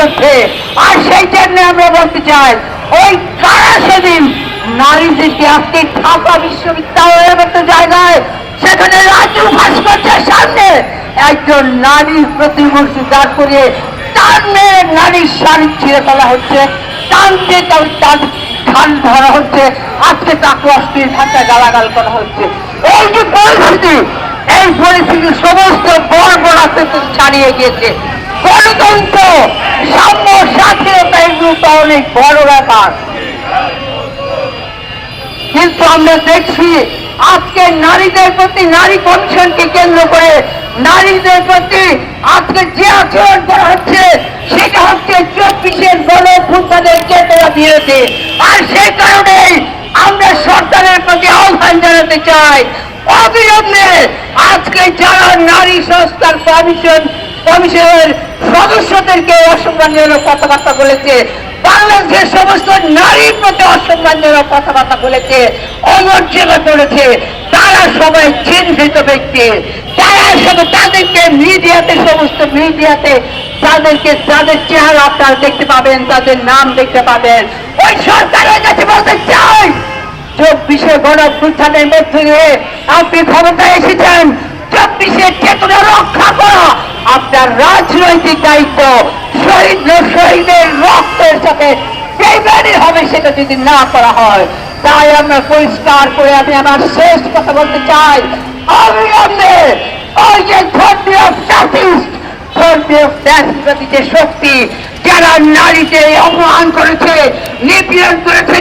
বিরুদ্ধে। আর সেই জন্য আমরা বলতে চাই, ওই কারা সেদিন নারীদেরকে আজকে ঢাকা বিশ্ববিদ্যালয়ের মতো জায়গায় সেখানে রাজু ভাস্কর্যের সামনে একজন নারীর প্রতিমূর্তি দাঁড় করিয়ে টানে নারীর শাড়ি ছিঁড়ে ফেলা হচ্ছে, টানতে তার ধান ধরা হচ্ছে, আজকে তাকে অস্থির ভাষায় গালাগাল করা হচ্ছে। এই যে পরিস্থিতি, এই পরিস্থিতি সমস্ত বর্বরতা ছাড়িয়ে গিয়েছে। গণতন্ত্র, সাম্য, স্বাধীনতা এগুলো তো অনেক বড় ব্যাপার, কিন্তু আমরা দেখছি আজকে নারীদের প্রতি, নারী কমিশনকে কেন্দ্র করে নারীদের প্রতি আজকে যে আচরণ করা হচ্ছে সেটা হচ্ছে 24-এর গণঅভ্যুত্থানের চেতনা বিরোধী। আর সেই কারণেই আমরা সরকারের প্রতি আহ্বান জানাতে চাই, অবিলম্বে আজকে যারা নারী সংস্কার কমিশনের সদস্যদেরকে অসম্মানজনক কথাবার্তা বলেছে, বাংলাদেশের সমস্ত নারীর প্রতি অসম্মানজনক কথাবার্তা বলেছে, অমর্যাদা করেছে, তারা সবাই চিহ্নিত ব্যক্তি। তারা সবাই তাদেরকে মিডিয়াতে, সমস্ত মিডিয়াতে তাদেরকে, তাদের চেহারা আপনারা দেখতে পাবেন, তাদের নাম দেখতে পাবেন। ওই সরকারের কাছে বলতে চাই, 24-এ গণঅভ্যুত্থানের মধ্যে দিয়ে আপনি ক্ষমতায় এসেছেন, 24-এর চেতনা রক্ষা করা আপনার রাজনৈতিক দায়িত্ব। শহীদের রক্তের সাথে বেইমানি হবে সেটা যদি না করা হয়। তাই আমরা পরিষ্কার করে আমি আমার শেষ কথা বলতে চাই, অবিলম্বে ওই যে ধর্মীয় ফ্যাসিস্ট, ধর্মীয় ফ্যাসিবাদী যে শক্তি, যারা নারীকে অপমান করেছে, নিপীড়ন করেছে,